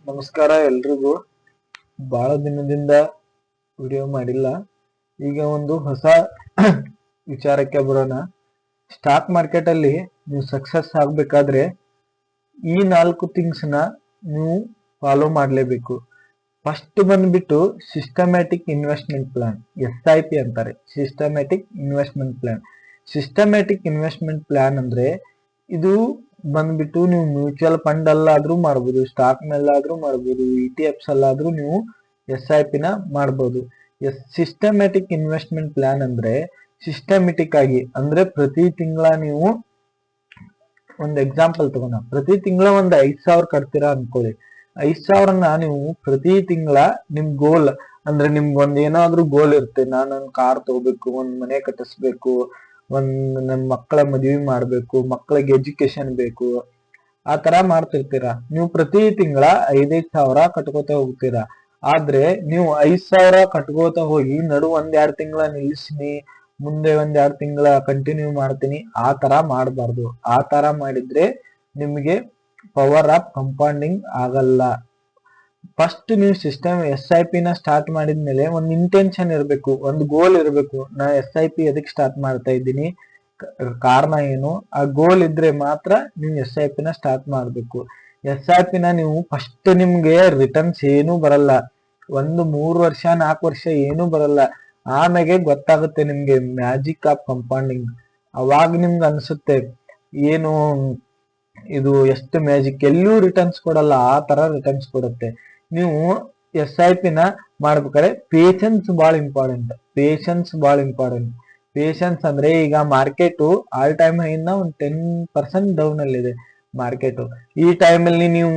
ನಮಸ್ಕಾರ ಎಲ್ರಿಗೂ. ಬಹಳ ದಿನದಿಂದ ವಿಡಿಯೋ ಮಾಡಿಲ್ಲ. ಈಗ ಒಂದು ಹೊಸ ವಿಚಾರಕ್ಕೆ ಬರೋಣ. ಸ್ಟಾಕ್ ಮಾರ್ಕೆಟ್ ಅಲ್ಲಿ ನೀವು ಸಕ್ಸಸ್ ಆಗ್ಬೇಕಾದ್ರೆ ಈ 4 ಥಿಂಗ್ಸ್ ನ ನೀವು ಫಾಲೋ ಮಾಡಲೇಬೇಕು. ಫಸ್ಟ್ ಬಂದ್ಬಿಟ್ಟು ಸಿಸ್ಟಮ್ಯಾಟಿಕ್ ಇನ್ವೆಸ್ಟ್ಮೆಂಟ್ ಪ್ಲಾನ್, SIP ಅಂತಾರೆ. ಸಿಸ್ಟಮ್ಯಾಟಿಕ್ ಇನ್ವೆಸ್ಟ್ಮೆಂಟ್ ಪ್ಲಾನ್ ಅಂದ್ರೆ ಇದು ಬಂದ್ಬಿಟ್ಟು ನೀವು ಮ್ಯೂಚುವಲ್ ಫಂಡ್ ಅಲ್ಲಾದ್ರೂ ಮಾಡ್ಬೋದು, ಸ್ಟಾಕ್ ನಲ್ಲಾದ್ರೂ ಮಾಡ್ಬೋದು, ETFs ಅಲ್ಲಾದ್ರೂ ನೀವು SIP ನ ಮಾಡ್ಬೋದು. ಸಿಸ್ಟಮ್ಯಾಟಿಕ್ ಇನ್ವೆಸ್ಟ್ಮೆಂಟ್ ಪ್ಲಾನ್ ಅಂದ್ರೆ ಸಿಸ್ಟಮೆಟಿಕ್ ಆಗಿ, ಅಂದ್ರೆ ಪ್ರತಿ ತಿಂಗಳ ನೀವು ಒಂದು ಎಕ್ಸಾಂಪಲ್ ತಗೋಣ. ಪ್ರತಿ ತಿಂಗಳ ಒಂದು 5,000 ಕಟ್ತೀರಾ ಅನ್ಕೊಳ್ಳಿ. 5,000ನ ನೀವು ಪ್ರತಿ ತಿಂಗಳ ನಿಮ್ ಗೋಲ್ ಅಂದ್ರೆ ನಿಮ್ಗೊಂದ್ ಏನಾದ್ರೂ ಗೋಲ್ ಇರುತ್ತೆ. ನಾನೊಂದ್ ಕಾರ್ ತಗೋಬೇಕು, ಒಂದ್ ಮನೆ ಕಟ್ಟಿಸ್ಬೇಕು, ನನ್ ಮಕ್ಕಳ ಮದ್ವಿ ಮಾಡ್ಬೇಕು, ಮಕ್ಕಳಿಗೆ ಎಜುಕೇಶನ್ ಬೇಕು, ಆ ತರ ಮಾಡ್ತಿರ್ತೀರಾ. ನೀವು ಪ್ರತಿ ತಿಂಗಳ 5,000 ಕಟ್ಕೋತಾ ಹೋಗ್ತೀರಾ. ಆದ್ರೆ ನೀವು 5,000 ಕಟ್ಕೋತಾ ಹೋಗಿ ನಡು 1-2 ತಿಂಗಳ ನಿಲ್ಲಿಸ್ತೀನಿ, ಮುಂದೆ 1-2 ತಿಂಗಳ ಕಂಟಿನ್ಯೂ ಮಾಡ್ತೀನಿ, ಆ ತರ ಮಾಡಬಾರ್ದು. ಆ ತರ ಮಾಡಿದ್ರೆ ನಿಮ್ಗೆ ಪವರ್ ಆಫ್ ಕಂಪೌಂಡಿಂಗ್ ಆಗಲ್ಲ. ಫಸ್ಟ್ ನೀವು SIP ನ ಸ್ಟಾರ್ಟ್ ಮಾಡಿದ್ಮೇಲೆ ಒಂದು ಇಂಟೆನ್ಷನ್ ಇರಬೇಕು, ಒಂದು ಗೋಲ್ ಇರಬೇಕು. ನಾ SIP ಎದಕ್ಕೆ ಸ್ಟಾರ್ಟ್ ಮಾಡ್ತಾ ಇದ್ದೀನಿ, ಕಾರಣ ಏನು, ಆ ಗೋಲ್ ಇದ್ರೆ ಮಾತ್ರ ನೀವು SIP ನ ಸ್ಟಾರ್ಟ್ ಮಾಡ್ಬೇಕು. SIP ನ ನೀವು ಫಸ್ಟ್ ನಿಮ್ಗೆ ರಿಟರ್ನ್ಸ್ ಏನೂ ಬರಲ್ಲ, 3 ವರ್ಷ 4 ವರ್ಷ ಏನೂ ಬರಲ್ಲ. ಆಮೇಲೆ ಗೊತ್ತಾಗುತ್ತೆ ನಿಮ್ಗೆ ಮ್ಯಾಜಿಕ್ ಆಫ್ ಕಂಪೌಂಡಿಂಗ್. ಅವಾಗ ನಿಮ್ಗೆ ಅನ್ಸುತ್ತೆ ಏನು ಇದು ಎಷ್ಟು ಮ್ಯಾಜಿಕ್, ಎಲ್ಲೂ ರಿಟರ್ನ್ಸ್ ಕೊಡಲ್ಲ, ಆ ತರ ರಿಟರ್ನ್ಸ್ ಕೊಡುತ್ತೆ. ನೀವು SIP ನ ಮಾಡ್ಬೇಕಾದ್ರೆ ಪೇಷನ್ಸ್ ಬಹಳ ಇಂಪಾರ್ಟೆಂಟ್. ಪೇಷನ್ಸ್ ಅಂದ್ರೆ ಈಗ ಮಾರ್ಕೆಟ್ ಆಲ್ ಟೈಮ್ ಹೈ ಇಂದ ಒಂದು 10% ಡೌನ್ ಅಲ್ಲಿ ಇದೆ ಮಾರ್ಕೆಟ್. ಈ ಟೈಮ್ ಅಲ್ಲಿ ನೀವು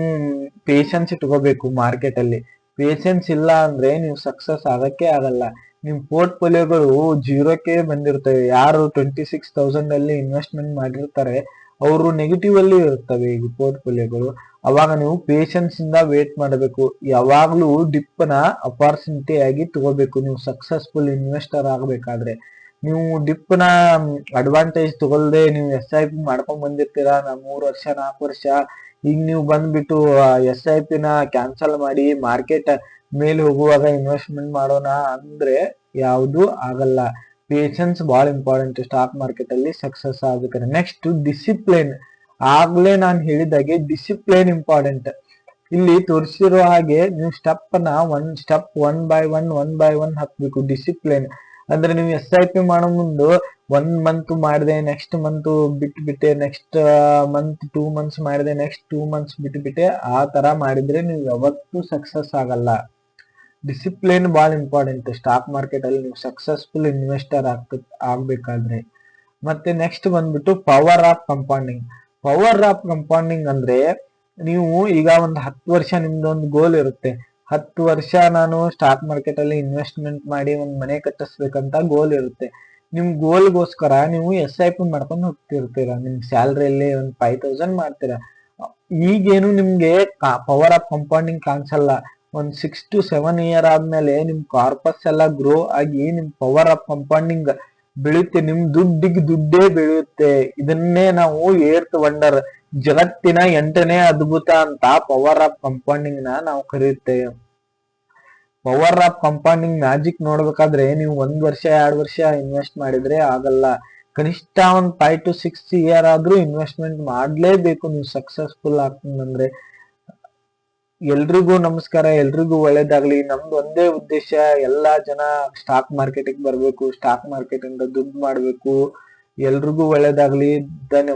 ಪೇಷನ್ಸ್ ಇಟ್ಕೋಬೇಕು. ಮಾರ್ಕೆಟ್ ಅಲ್ಲಿ ಪೇಷನ್ಸ್ ಇಲ್ಲ ಅಂದ್ರೆ ನೀವು ಸಕ್ಸಸ್ ಆಗಕ್ಕೆ ಆಗಲ್ಲ. ನಿಮ್ ಪೋರ್ಟ್ಫೋಲಿಯೋಗಳು 0ಕ್ಕೆ ಬಂದಿರ್ತವೆ. ಯಾರು 26,000 ಅಲ್ಲಿ ಇನ್ವೆಸ್ಟ್ಮೆಂಟ್ ಮಾಡಿರ್ತಾರೆ ಅವರು ನೆಗೆಟಿವ್ ಅಲ್ಲಿ ಇರ್ತವೆ ಈಗ ಪೋರ್ಟ್ಫೋಲಿಯೋಗಳು. ಅವಾಗ ನೀವು ಪೇಷನ್ಸ್ ಇಂದ ವೇಟ್ ಮಾಡಬೇಕು. ಯಾವಾಗ್ಲೂ ಡಿಪ್ ನ ಅಪಾರ್ಚುನಿಟಿ ಆಗಿ ತಗೋಬೇಕು. ನೀವು ಸಕ್ಸಸ್ಫುಲ್ ಇನ್ವೆಸ್ಟರ್ ಆಗ್ಬೇಕಾದ್ರೆ ನೀವು ಡಿಪ್ ನ ಅಡ್ವಾಂಟೇಜ್ ತಗೊಳ್ದೆ ನೀವು SIP ಮಾಡ್ಕೊಂಡ್ ಬಂದಿರ್ತೀರಾ 3 ವರ್ಷ 4 ವರ್ಷ. ಈಗ ನೀವು ಬಂದ್ಬಿಟ್ಟು SIP ನ ಕ್ಯಾನ್ಸಲ್ ಮಾಡಿ ಮಾರ್ಕೆಟ್ ಮೇಲೆ ಹೋಗುವಾಗ ಇನ್ವೆಸ್ಟ್ಮೆಂಟ್ ಮಾಡೋಣ ಅಂದ್ರೆ ಯಾವುದು ಆಗಲ್ಲ. ಪೇಷನ್ಸ್ ಬಹಳ ಇಂಪಾರ್ಟೆಂಟ್ ಸ್ಟಾಕ್ ಮಾರ್ಕೆಟ್ ಅಲ್ಲಿ ಸಕ್ಸಸ್ ಆಗ್ಬೇಕಾದ್ರೆ. Next discipline. ಆಗ್ಲೇ ನಾನು ಹೇಳಿದಾಗೆ ಡಿಸಿಪ್ಲಿನ್ ಇಂಪಾರ್ಟೆಂಟ್. ಇಲ್ಲಿ ತೋರಿಸಿರೋ ಹಾಗೆ ನೀವು ಒನ್ ಬೈ ಒನ್ ಹಾಕ್ಬೇಕು. ಡಿಸಿಪ್ಲಿನ್ ಅಂದ್ರೆ ನೀವು SIP ಮಾಡೋ ಮುಂದೆ 1 ಮಂತ್ ಮಾಡಿದೆ, ನೆಕ್ಸ್ಟ್ ಮಂತ್ ಬಿಟ್ಬಿಟ್ಟೆ, ನೆಕ್ಸ್ಟ್ ಮಂತ್ 2 ಮಂತ್ಸ್ ಮಾಡಿದೆ, ನೆಕ್ಸ್ಟ್ 2 ಮಂತ್ಸ್ ಬಿಟ್ಬಿಟ್ಟೆ, ಆ ತರ ಮಾಡಿದ್ರೆ ನೀವು ಯಾವತ್ತೂ ಸಕ್ಸಸ್ ಆಗಲ್ಲ. ಡಿಸಿಪ್ಲಿನ್ ಬಹಳ ಇಂಪಾರ್ಟೆಂಟ್ ಸ್ಟಾಕ್ ಮಾರ್ಕೆಟ್ ಅಲ್ಲಿ ನೀವು ಸಕ್ಸಸ್ಫುಲ್ ಇನ್ವೆಸ್ಟರ್ ಆಗ್ಬೇಕಾದ್ರೆ. ಮತ್ತೆ ನೆಕ್ಸ್ಟ್ ಬಂದ್ಬಿಟ್ಟು ಪವರ್ ಆಫ್ ಕಂಪೌಂಡಿಂಗ್ ಅಂದ್ರೆ ನೀವು ಈಗ ಒಂದು 10 ವರ್ಷ ನಿಮ್ದೊಂದು ಗೋಲ್ ಇರುತ್ತೆ. 10 ವರ್ಷ ನಾನು ಸ್ಟಾಕ್ ಮಾರ್ಕೆಟ್ ಅಲ್ಲಿ ಇನ್ವೆಸ್ಟ್ಮೆಂಟ್ ಮಾಡಿ ಒಂದ್ ಮನೆ ಕಟ್ಟಿಸ್ಬೇಕಂತ ಗೋಲ್ ಇರುತ್ತೆ. ನಿಮ್ ಗೋಲ್ಗೋಸ್ಕರ ನೀವು SIP ಮಾಡ್ಕೊಂಡು ಹೋಗ್ತಿರ್ತೀರಾ. ನಿಮ್ ಸ್ಯಾಲ್ರಿಯಲ್ಲಿ ಒಂದು 5,000 ಮಾಡ್ತೀರಾ. ಈಗೇನು ನಿಮ್ಗೆ ಪವರ್ ಆಫ್ ಕಂಪೌಂಡಿಂಗ್ ಕಾಣಿಸಲ್ಲ. ಒಂದ್ 6 to 7 ಇಯರ್ ಆದ್ಮೇಲೆ ನಿಮ್ ಕಾರ್ಪಸ್ ಎಲ್ಲ ಗ್ರೋ ಆಗಿ ನಿಮ್ ಪವರ್ ಆಫ್ ಕಂಪೌಂಡಿಂಗ್ ಬೆಳೆಯುತ್ತೆ. ನಿಮ್ ದುಡ್ಡೇ ಬೆಳೆಯುತ್ತೆ. ಇದನ್ನೇ ನಾವು 8th ವಂಡರ್, ಜಗತ್ತಿನ 8ನೇ ಅದ್ಭುತ ಅಂತ ಪವರ್ ಆಫ್ ಕಂಪೌಂಡಿಂಗ್ ನಾವು ಕರೆಯುತ್ತೇವೆ. ಪವರ್ ಆಫ್ ಕಂಪೌಂಡಿಂಗ್ ಮ್ಯಾಜಿಕ್ ನೋಡ್ಬೇಕಾದ್ರೆ ನೀವು 1 ವರ್ಷ 2 ವರ್ಷ ಇನ್ವೆಸ್ಟ್ ಮಾಡಿದ್ರೆ ಆಗಲ್ಲ. ಕನಿಷ್ಠ ಒಂದ್ 5 to 6 ಇಯರ್ ಆದ್ರೂ ಇನ್ವೆಸ್ಟ್ಮೆಂಟ್ ಮಾಡ್ಲೇಬೇಕು ನೀವು ಸಕ್ಸಸ್ಫುಲ್ ಆಗ್ತಂದ್ರೆ. ಎಲ್ರಿಗೂ ನಮಸ್ಕಾರ, ಎಲ್ರಿಗೂ ಒಳ್ಳೇದಾಗ್ಲಿ. ನಮ್ದು ಒಂದೇ ಉದ್ದೇಶ, ಎಲ್ಲಾ ಜನ ಸ್ಟಾಕ್ ಮಾರ್ಕೆಟಿಗೆ ಬರ್ಬೇಕು, ಸ್ಟಾಕ್ ಮಾರ್ಕೆಟ್ ಇಂದ ದುಡ್ಡು ಮಾಡ್ಬೇಕು. ಎಲ್ರಿಗೂ ಒಳ್ಳೇದಾಗ್ಲಿ. ಧನ್ಯವಾದ.